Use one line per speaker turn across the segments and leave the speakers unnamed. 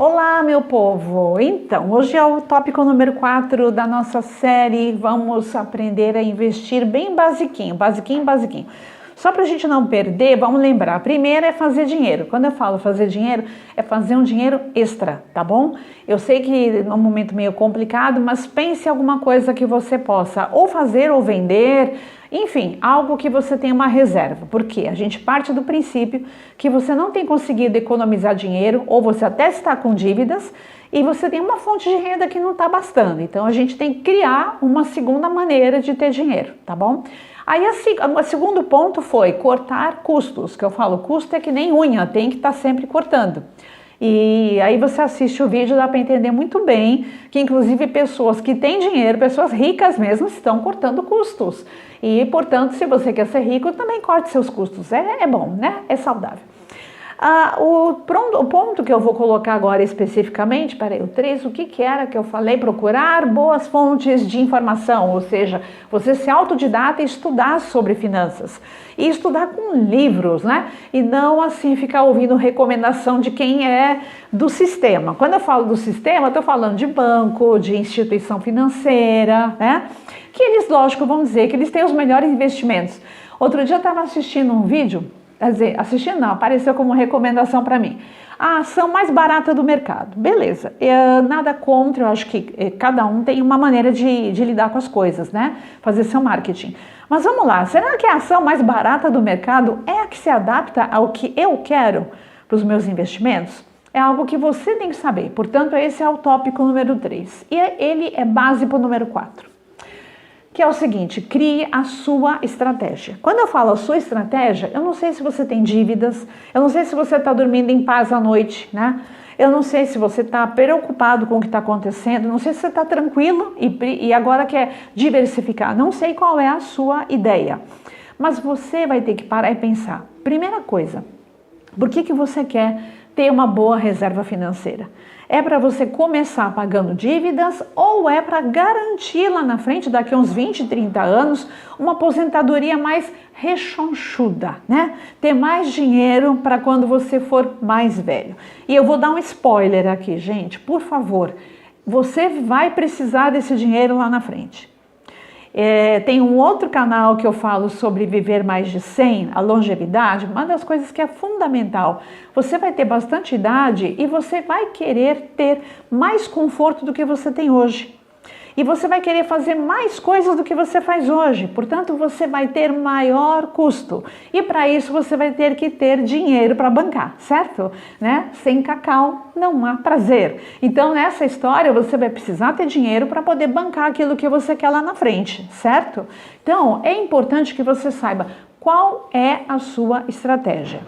Olá, meu povo! Então, hoje é o tópico número 4 da nossa série. Vamos aprender a investir bem basiquinho. Só para a gente não perder, vamos lembrar. Primeiro é fazer dinheiro. Quando eu falo fazer dinheiro, é fazer um dinheiro extra, tá bom? Eu sei que é um momento meio complicado, mas pense em alguma coisa que você possa ou fazer ou vender. Enfim, algo que você tenha uma reserva, porque a gente parte do princípio que você não tem conseguido economizar dinheiro, ou você até está com dívidas, e você tem uma fonte de renda que não está bastando. Então a gente tem que criar uma segunda maneira de ter dinheiro, tá bom? Aí o segundo ponto foi cortar custos, que eu falo, custo é que nem unha, tem que estar sempre cortando. E aí você assiste o vídeo, dá para entender muito bem que inclusive pessoas que têm dinheiro, pessoas ricas mesmo, estão cortando custos. E portanto, se você quer ser rico, também corte seus custos. É bom, né? É saudável. O ponto que eu vou colocar agora especificamente, peraí, o 3, o que era que eu falei? Procurar boas fontes de informação, ou seja, você ser autodidata e estudar sobre finanças. E estudar com livros, né? E não assim ficar ouvindo recomendação de quem é do sistema. Quando eu falo do sistema, eu estou falando de banco, de instituição financeira, né? Que eles, lógico, vão dizer que eles têm os melhores investimentos. Outro dia eu estava assistindo um vídeo, quer dizer, assistindo não, apareceu como recomendação para mim. A ação mais barata do mercado. Beleza, nada contra, eu acho que cada um tem uma maneira de lidar com as coisas, né? Fazer seu marketing. Mas vamos lá, será que a ação mais barata do mercado é a que se adapta ao que eu quero para os meus investimentos? É algo que você tem que saber, portanto esse é o tópico número 3. E ele é base para o número 4. Que é o seguinte, crie a sua estratégia. Quando eu falo a sua estratégia, eu não sei se você tem dívidas, eu não sei se você está dormindo em paz à noite, né? Eu não sei se você está preocupado com o que está acontecendo, não sei se você está tranquilo e agora quer diversificar, não sei qual é a sua ideia. Mas você vai ter que parar e pensar, primeira coisa, por que você quer ter uma boa reserva financeira? É para você começar pagando dívidas ou é para garantir lá na frente, daqui a uns 20, 30 anos, uma aposentadoria mais rechonchuda, né? Ter mais dinheiro para quando você for mais velho. E eu vou dar um spoiler aqui, gente, por favor. Você vai precisar desse dinheiro lá na frente. Tem um outro canal que eu falo sobre viver mais de 100, a longevidade, uma das coisas que é fundamental. Você vai ter bastante idade e você vai querer ter mais conforto do que você tem hoje. E você vai querer fazer mais coisas do que você faz hoje, portanto você vai ter maior custo. E para isso você vai ter que ter dinheiro para bancar, certo? Né? Sem cacau não há prazer. Então nessa história você vai precisar ter dinheiro para poder bancar aquilo que você quer lá na frente, certo? Então é importante que você saiba qual é a sua estratégia.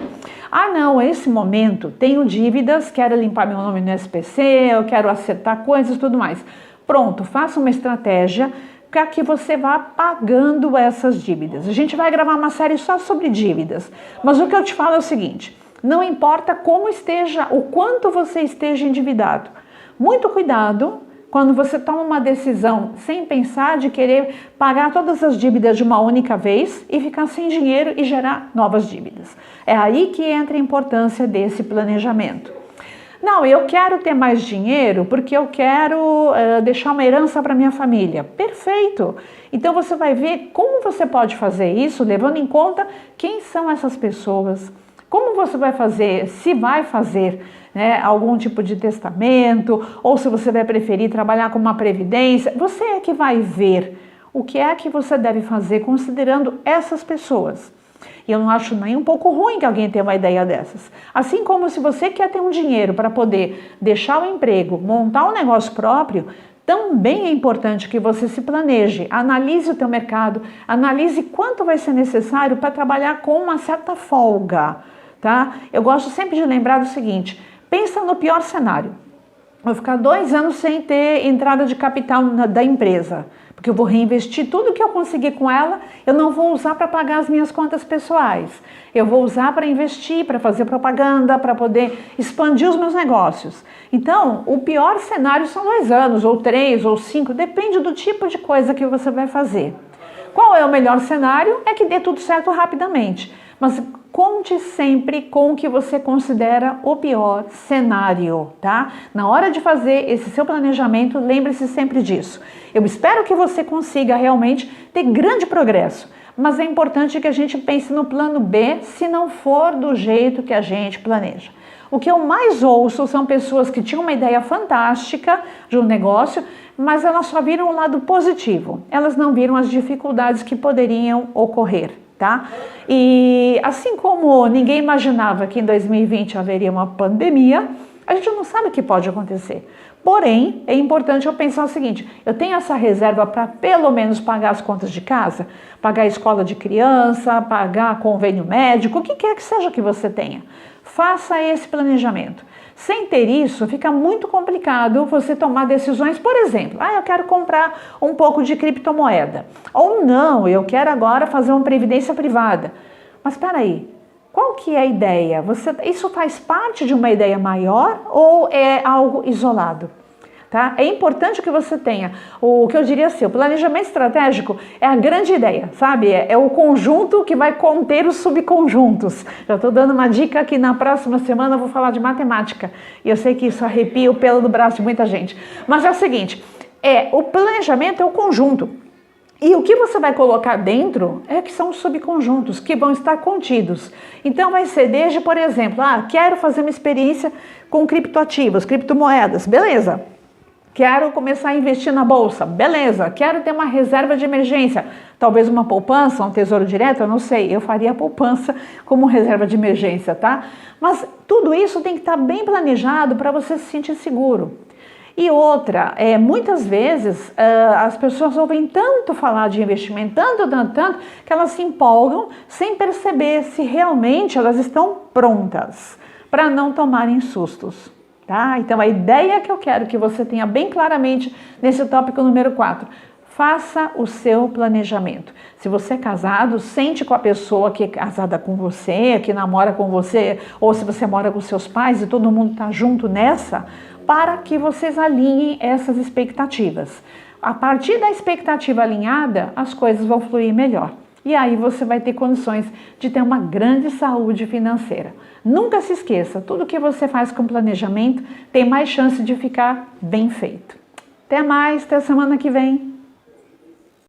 Ah não, nesse momento tenho dívidas, quero limpar meu nome no SPC, eu quero acertar coisas e tudo mais. Pronto, faça uma estratégia para que você vá pagando essas dívidas. A gente vai gravar uma série só sobre dívidas, mas o que eu te falo é o seguinte, não importa como esteja, o quanto você esteja endividado, muito cuidado quando você toma uma decisão sem pensar de querer pagar todas as dívidas de uma única vez e ficar sem dinheiro e gerar novas dívidas. É aí que entra a importância desse planejamento. Não, eu quero ter mais dinheiro porque eu quero deixar uma herança para minha família. Perfeito! Então você vai ver como você pode fazer isso, levando em conta quem são essas pessoas, como você vai fazer, se vai fazer, né, algum tipo de testamento, ou se você vai preferir trabalhar com uma previdência. Você é que vai ver o que é que você deve fazer considerando essas pessoas. E eu não acho nem um pouco ruim que alguém tenha uma ideia dessas. Assim como se você quer ter um dinheiro para poder deixar o emprego, montar um negócio próprio, também é importante que você se planeje, analise o teu mercado, analise quanto vai ser necessário para trabalhar com uma certa folga, tá? Eu gosto sempre de lembrar do seguinte, pensa no pior cenário. Vou ficar 2 anos sem ter entrada de capital da empresa, porque eu vou reinvestir tudo que eu conseguir com ela, eu não vou usar para pagar as minhas contas pessoais. Eu vou usar para investir, para fazer propaganda, para poder expandir os meus negócios. Então, o pior cenário são 2 anos, ou 3, ou 5, depende do tipo de coisa que você vai fazer. Qual é o melhor cenário? É que dê tudo certo rapidamente. mas conte sempre com o que você considera o pior cenário, tá? Na hora de fazer esse seu planejamento, lembre-se sempre disso. Eu espero que você consiga realmente ter grande progresso, mas é importante que a gente pense no plano B se não for do jeito que a gente planeja. O que eu mais ouço são pessoas que tinham uma ideia fantástica de um negócio, mas elas só viram o lado positivo. Elas não viram as dificuldades que poderiam ocorrer, tá? E assim como ninguém imaginava que em 2020 haveria uma pandemia, a gente não sabe o que pode acontecer. Porém, é importante eu pensar o seguinte: eu tenho essa reserva para pelo menos pagar as contas de casa, pagar a escola de criança, pagar convênio médico, o que quer que seja que você tenha. Faça esse planejamento. Sem ter isso, fica muito complicado você tomar decisões, por exemplo, eu quero comprar um pouco de criptomoeda. Ou não, eu quero agora fazer uma previdência privada. Mas espera aí, qual que é a ideia? Isso faz parte de uma ideia maior ou é algo isolado? Tá? É importante que você tenha o que eu diria assim, o planejamento estratégico é a grande ideia, sabe? É o conjunto que vai conter os subconjuntos. Já estou dando uma dica que na próxima semana eu vou falar de matemática. E eu sei que isso arrepia o pelo do braço de muita gente. Mas é o seguinte, o planejamento é o conjunto. E o que você vai colocar dentro é que são os subconjuntos que vão estar contidos. Então vai ser desde, por exemplo, quero fazer uma experiência com criptoativos, criptomoedas, beleza. Quero começar a investir na bolsa, beleza. Quero ter uma reserva de emergência, talvez uma poupança, um tesouro direto, eu não sei. Eu faria a poupança como reserva de emergência, tá? Mas tudo isso tem que estar bem planejado para você se sentir seguro. E outra, muitas vezes as pessoas ouvem tanto falar de investimento, tanto, que elas se empolgam sem perceber se realmente elas estão prontas para não tomarem sustos. Tá? Então a ideia que eu quero que você tenha bem claramente nesse tópico número 4, faça o seu planejamento. Se você é casado, sente com a pessoa que é casada com você, que namora com você, ou se você mora com seus pais e todo mundo está junto nessa, para que vocês alinhem essas expectativas. A partir da expectativa alinhada, as coisas vão fluir melhor. E aí você vai ter condições de ter uma grande saúde financeira. Nunca se esqueça, tudo que você faz com planejamento tem mais chance de ficar bem feito. Até mais, até semana que vem.